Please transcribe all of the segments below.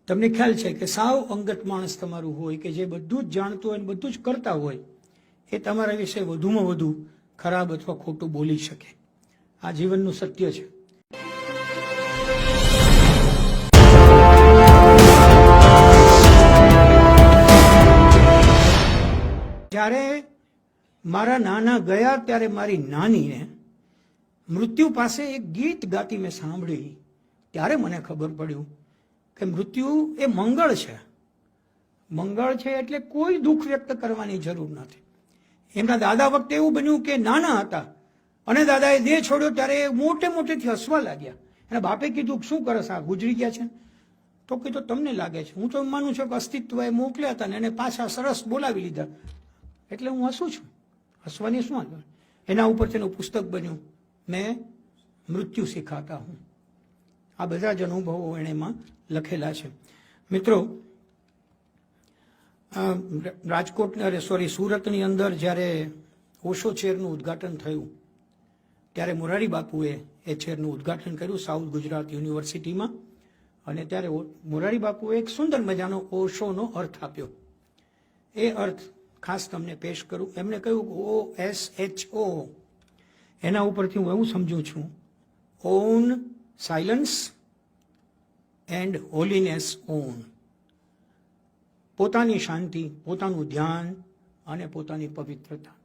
તમને ખ્યાલ છે કે સાવ અંગત માણસ તમારું હોય કે જે બધું જ જાણતું હોય બધું જ કરતા હોય એ તમારા વિશે વધુમાં વધુ ખરાબ અથવા ખોટું બોલી શકે. આ જીવનનું સત્ય છે. જ્યારે મારા નાના ગયા ત્યારે મારી નાનીને મૃત્યુ પાસે એક ગીત ગાતી મેં સાંભળી ત્યારે મને ખબર પડ્યું કે મૃત્યુ એ મંગળ છે. મંગળ છે એટલે કોઈ દુઃખ વ્યક્ત કરવાની જરૂર નથી. એમના દાદા વખતે એવું બન્યું કે નાના હતા અને દાદાએ દેહ છોડ્યો ત્યારે મોટે મોટેથી હસવા લાગ્યા. એના બાપે કીધું શું કરસ આ ગુજરી ગયા છે? તો કીધું તમને લાગે છે? હું તો માનું છું કે અસ્તિત્વ એ મોકલ્યા હતા ને એને પાછા સરસ બોલાવી લીધા એટલે હું હસું છું. હસવાની શું આગળ? એના ઉપર તેનું પુસ્તક બન્યું મેં મૃત્યુ શીખાતા હું. આ બધા જ અનુભવો એણે એમાં લખેલા છે. મિત્રો, સુરતની અંદર જ્યારે ઓશો ચેરનું ઉદ્ઘાટન થયું ત્યારે મોરારી બાપુએ એ ચેરનું ઉદ્ઘાટન કર્યું સાઉથ ગુજરાત યુનિવર્સિટીમાં. અને ત્યારે મોરારી બાપુએ એક સુંદર મજાનો ઓશોનો અર્થ આપ્યો. એ અર્થ ખાસ તમને પેશ કરું. એમણે કહ્યું OSHO, એના ઉપરથી હું એવું સમજું છું on silence and Holiness on. પોતાની શાંતિ, પોતાનું ધ્યાન અને પોતાની પવિત્રતા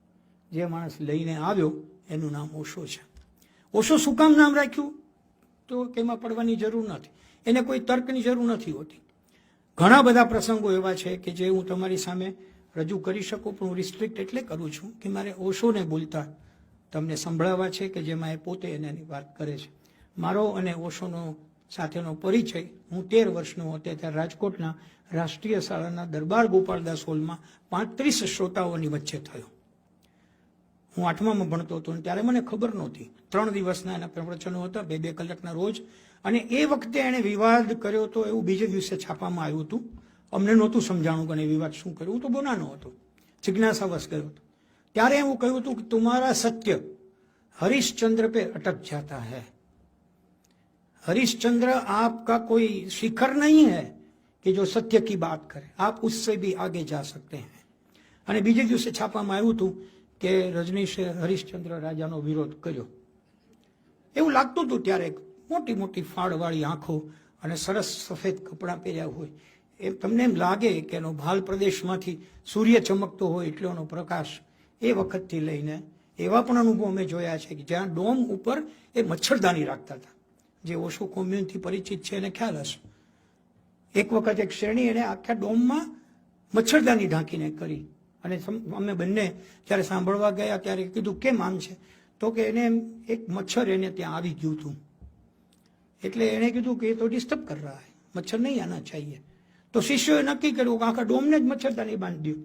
જે માણસ લઈને આવ્યો એનું નામ ઓશો છે. ઓશો શું કામ નામ રાખ્યું તો કેમાં પડવાની જરૂર નથી. એને કોઈ તર્કની જરૂર નથી હોતી. ઘણા બધા પ્રસંગો એવા છે કે જે હું તમારી સામે રજૂ કરી શકું પણ હું રિસ્ટ્રિક્ટ એટલે કરું છું કે મારે ઓશોને બોલતા તમને સંભળાવવા છે કે જેમાં એ પોતે એની વાત કરે છે. મારો અને ઓશોનો સાથેનો પરિચય હું 13 વર્ષનો હતો ત્યારે રાજકોટના રાષ્ટ્રીય શાળાના દરબાર ગોપાલદાસ હોલમાં 35 શ્રોતાઓની વચ્ચે થયો. હું 8મામાં ભણતો હતો અને ત્યારે મને ખબર નહોતી. 3 દિવસના એના પ્રવચનો હતા, 2-2 કલાકના રોજ. અને એ વખતે એણે વિવાદ કર્યો તો એવું બીજે દિવસે છાપામાં આવ્યું હતું. અમને નહોતું સમજાણું કે વિવાદ શું કર્યું. હું તો બોનાનો હતો, જિજ્ઞાસાવશ ગયો હતો. ત્યારે એવું કહ્યું હતું કે તુમ્હારા સત્ય હરીશચંદ્ર पे अटक जाता है. हरीशचंद्र आपका कोई शिखर नहीं है कि जो सत्य की बात करे, आप उससे भी आगे जा सकते हैं. અને બીજે દિવસે છાપામાં આવ્યું હતું કે રજનીશે હરીશચંદ્ર રાજાનો વિરોધ કર્યો. એવું લાગતું હતું ત્યારે. મોટી મોટી ફાળવાળી આંખો અને સરસ સફેદ કપડાં પહેર્યા હોય. એ તમને એમ લાગે કે એનો ભાલ પ્રદેશમાંથી સૂર્ય ચમકતો હોય એટલો એનો પ્રકાશ. એ વખતથી લઈને એવા પણ અનુભવ મેં જોયા છે કે જ્યાં ડોમ ઉપર એ મચ્છરદાની રાખતા હતા. જે ઓશો કોમ્યુનથી પરિચિત છે એને ખ્યાલ હશે. એક વખત એક શ્રેણી એને આખા ડોમમાં મચ્છરદાની ઢાંકીને કરી. અને અમે બંને જ્યારે સાંભળવા ગયા ત્યારે કીધું કેમ આમ છે? તો કે એને એક મચ્છર એને ત્યાં આવી ગયું હતું એટલે એણે કીધું કે એ તો ડિસ્ટર્બ કર રહા હૈ, મચ્છર નહીં આના ચાહીએ. તો શિષ્યોએ નક્કી કર્યું કે આખા ડોમને જ મચ્છરદાની બાંધી દો.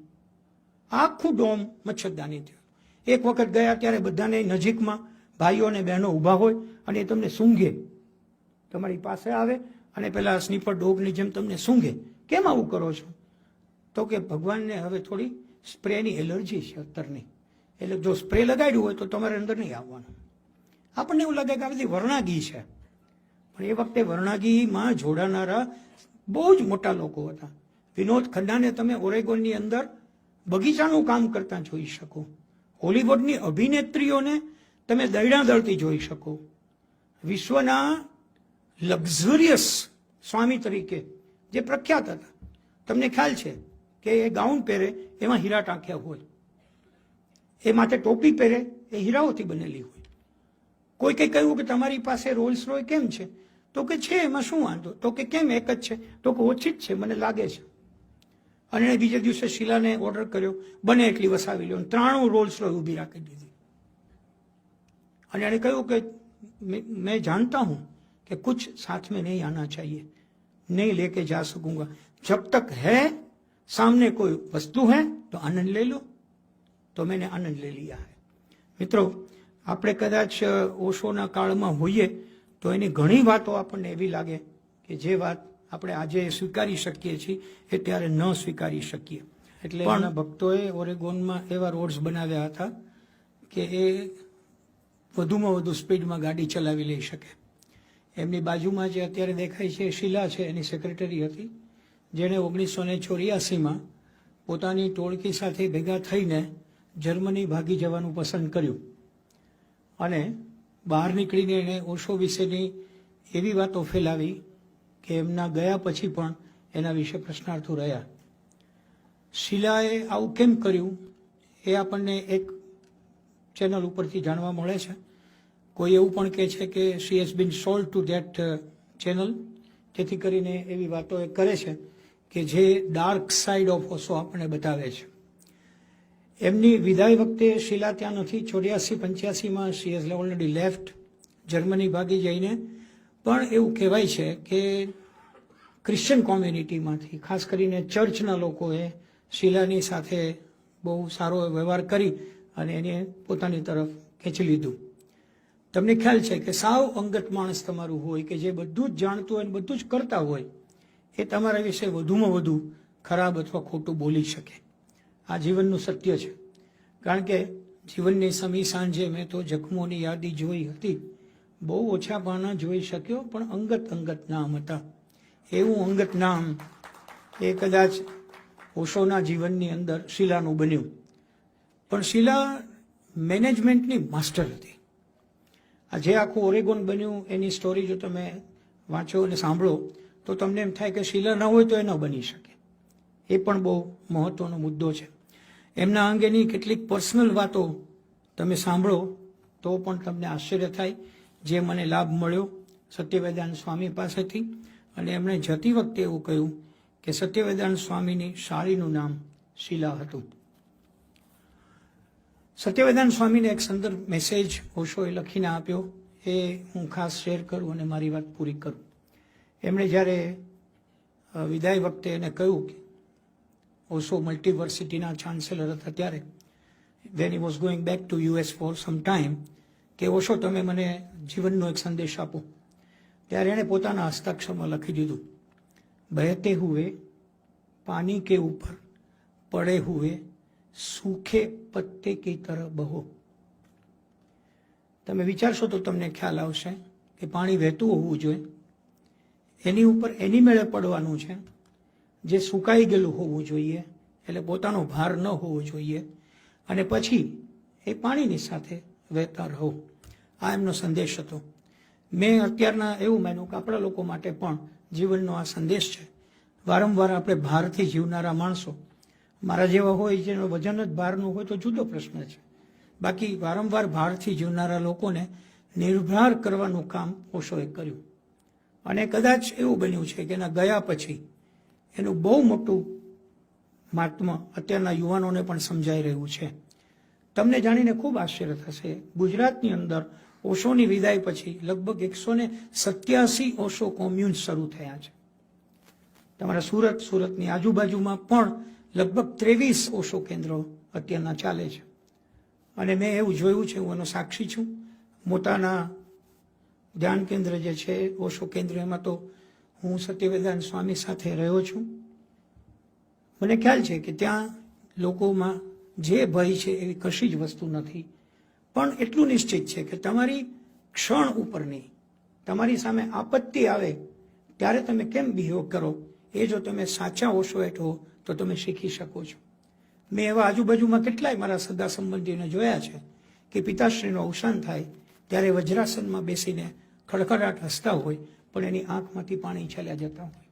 આખું ડોમ મચ્છરદાની થયું. એક વખત ગયા ત્યારે બધાને નજીકમાં ભાઈઓ અને બહેનો ઊભા હોય અને એ તમને સૂંઘે, તમારી પાસે આવે અને પેલા સ્નીપર ડોગની જેમ તમને સૂંઘે. કેમ આવું કરો છો? તો કે ભગવાનને હવે થોડી સ્પ્રેની એલર્જી છે અત્તરની, એટલે જો સ્પ્રે લગાડ્યું હોય તો તમારે અંદર નહીં આવવાનું. આપણને એવું લાગે કે આ બધી વર્ણાગી છે, પણ એ વખતે વર્ણાગીમાં જોડાનારા બહુ જ મોટા લોકો હતા. વિનોદ ખન્નાને તમે ઓરેગોનની અંદર બગીચાનું કામ કરતા જોઈ શકો. હોલીવુડની અભિનેત્રીઓને તમે દરડા દળતી જોઈ શકો. વિશ્વના લક્ઝરિયસ સ્વામી તરીકે જે પ્રખ્યાત હતા, તમને ખ્યાલ છે કે એ ગાઉન પહેરે એમાં હીરા ટાંક્યા હોય, એ માથે ટોપી પહેરે એ હીરાઓથી બનેલી હોય. કોઈ કંઈ કહ્યું કે તમારી પાસે રોલ્સ રોય કેમ છે? તો કે છે, એમાં શું વાંધો? તો કે કેમ એક જ છે? તો કે ઓછી જ છે મને લાગે છે. અને એણે બીજે દિવસે શીલાને ઓર્ડર કર્યો બને એટલી વસાવી લો. 93 રોલ્સ રોય ઊભી રાખી દીધી. અને એણે કહ્યું કે મેં જાણતા હું कि कुछ साथ में नहीं आना चाहिए, नहीं लेके जा सकूंगा. जब तक है सामने कोई वस्तु है तो आनंद ले लो. तो मैंने आनंद ले लिया है. મિત્રો, આપણે કદાચ ઓશોના કાળમાં હોઈએ તો એની ઘણી વાતો આપણને એવી લાગે કે જે વાત આપણે આજે સ્વીકારી શકીએ છીએ એ ત્યારે ન સ્વીકારી શકીએ. એટલે પણ ભક્તોએ ઓરેગોનમાં એવા રોડ્સ બનાવ્યા હતા કે એ વધુમાં વધુ સ્પીડમાં ગાડી ચલાવી લઈ શકે. એમની બાજુમાં જે અત્યારે દેખાય છે શીલા છે, એની સેક્રેટરી હતી. જેણે 1984માં પોતાની ટોળકી સાથે ભેગા થઈને જર્મની ભાગી જવાનું પસંદ કર્યું અને બહાર નીકળીને એણે ઓશો વિશેની એવી વાતો ફેલાવી કે એમના ગયા પછી પણ એના વિશે પ્રશ્નાર્થો રહ્યા. શીલાએ આવું કેમ કર્યું એ આપણને એક ચેનલ ઉપરથી જાણવા મળે છે. કોઈ એવું પણ કહે છે કે she has been sold to that channel, જેથી કરીને એવી વાતો એ કરે છે કે જે ડાર્ક સાઇડ ઓફ ઓશો આપણને બતાવે છે. એમની વિદાય વખતે શીલા ત્યાં નથી. 84-85માં she has already left, Germany ભાગી જઈને. પણ એવું કહેવાય છે કે ક્રિશ્ચિયન કોમ્યુનિટીમાંથી, ખાસ કરીને ચર્ચના લોકોએ શીલાની સાથે બહુ સારો વ્યવહાર કરી અને એને પોતાની તરફ ખેંચી લીધું. તમને ખ્યાલ છે કે સાવ અંગત માણસ તમારું હોય કે જે બધું જ જાણતું હોય, બધું જ કરતા હોય, એ તમારા વિશે વધુમાં વધુ ખરાબ અથવા ખોટું બોલી શકે. આ જીવનનું સત્ય છે. કારણ કે જીવનની સમી સાંજે મેં તો જખમોની યાદી જોઈ હતી, બહુ ઓછા પાના જોઈ શક્યો, પણ અંગત નામ હતા. એવું અંગત નામ એ કદાચ ઓશોના જીવનની અંદર શીલાનું બન્યું. પણ શીલા મેનેજમેન્ટની માસ્ટર હતી. આ જે આખું ઓરેગોન બન્યું એની સ્ટોરી જો તમે વાંચો અને સાંભળો તો તમને એમ થાય કે શીલા ન હોય તો એ ન બની શકે. એ પણ બહુ મહત્વનો મુદ્દો છે. એમના અંગેની કેટલીક પર્સનલ વાતો તમે સાંભળો તો પણ તમને આશ્ચર્ય થાય. જે મને લાભ મળ્યો સત્યવેદાંત સ્વામી પાસેથી, અને એમણે જતી વખતે એવું કહ્યું કે સત્યવેદાંત સ્વામીની શાળીનું નામ શીલા હતું. સત્યવેદાંત સ્વામીને એક સુંદર મેસેજ ઓશોએ લખીને આપ્યો, એ હું ખાસ શેર કરું અને મારી વાત પૂરી કરું. એમણે જ્યારે વિદાય વખતે એને કહ્યું કે ઓશો મલ્ટીવર્સિટીના ચાન્સેલર હતા ત્યારે, when he was going back to US for some time, કે ઓશો તમે મને જીવનનો એક સંદેશ આપો. ત્યારે એણે પોતાના હસ્તાક્ષરમાં લખી દીધું, બહેતે હુએ પાની કે ઉપર પડે હુએ सूखे पत्ते की तरह बहो. તમે વિચારશો તો તમને ખ્યાલ આવશે કે પાણી વહેતું હોવું જોઈએ, એની ઉપર એની મેળે પડવાનું છે, જે સુકાઈ ગયેલું હોવું જોઈએ, એટલે પોતાનો ભાર ન હોવો જોઈએ, અને પછી એ પાણીની સાથે વહેતા રહો. આ એમનો સંદેશ હતો. મેં અત્યારના એવું માન્યું કે આપણા લોકો માટે પણ જીવનનો આ સંદેશ છે. વારંવાર આપણે ભારથી જીવનારા માણસો, મારા જેવા હોય જેનો વજન જ ભારનું હોય તો જુદો પ્રશ્ન છે. બાકી વારંવાર ભારથી જીવનારા લોકોને નિર્ભાર કરવાનું કામ ઓશોએ કર્યું. અને કદાચ એવું બન્યું છે કે એના ગયા પછી એનું બહુ મોટું મહાત્મા અત્યારના યુવાનોને પણ સમજાઈ રહ્યું છે. તમને જાણીને ખૂબ આશ્ચર્ય થશે, ગુજરાતની અંદર ઓશોની વિદાય પછી લગભગ 187 ઓશો કોમ્યુન શરૂ થયા છે. તમારા સુરતની આજુબાજુમાં પણ લગભગ 23 ઓશો કેન્દ્રો અત્યારના ચાલે છે. અને મેં એવું જોયું છે, હું એનો સાક્ષી છું. મોટાના ધ્યાન કેન્દ્ર જે છે ઓશો કેન્દ્ર, એમાં તો હું સત્યવેદાંત સ્વામી સાથે રહ્યો છું. મને ખ્યાલ છે કે ત્યાં લોકોમાં જે ભય છે એવી કશી જ વસ્તુ નથી. પણ એટલું નિશ્ચિત છે કે તમારી ક્ષણ ઉપરની, તમારી સામે આપત્તિ આવે ત્યારે તમે કેમ બિહેવ કરો, એ જો તમે સાચા ઓશો હેઠો તો તમે શીખી શકો છો. મેં એવા આજુબાજુમાં કેટલાય મારા સગા સંબંધીઓને જોયા છે કે પિતાશ્રીનું અવસાન થાય ત્યારે વજ્રાસનમાં બેસીને ખડખડાટ હસતા હોય, પણ એની આંખમાંથી પાણી ચાલ્યા જતા હોય.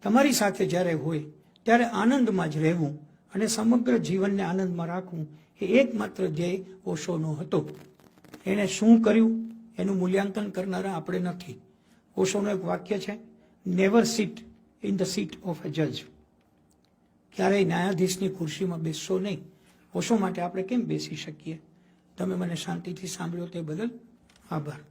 તમારી સાથે જ્યારે હોય ત્યારે આનંદમાં જ રહેવું અને સમગ્ર જીવનને આનંદમાં રાખવું, એ એકમાત્ર ધ્યેય ઓશોનો હતો. એણે શું કર્યું એનું મૂલ્યાંકન કરનારા આપણે નથી. ઓશોનું એક વાક્ય છે, never seat in the seat of a જજ. ક્યારેય ન્યાયાધીશની ખુરશીમાં બેસશો નહીં. ઓશો માટે આપણે કેમ બેસી શકીએ? તમે મને શાંતિથી સાંભળ્યો તે બદલ આભાર.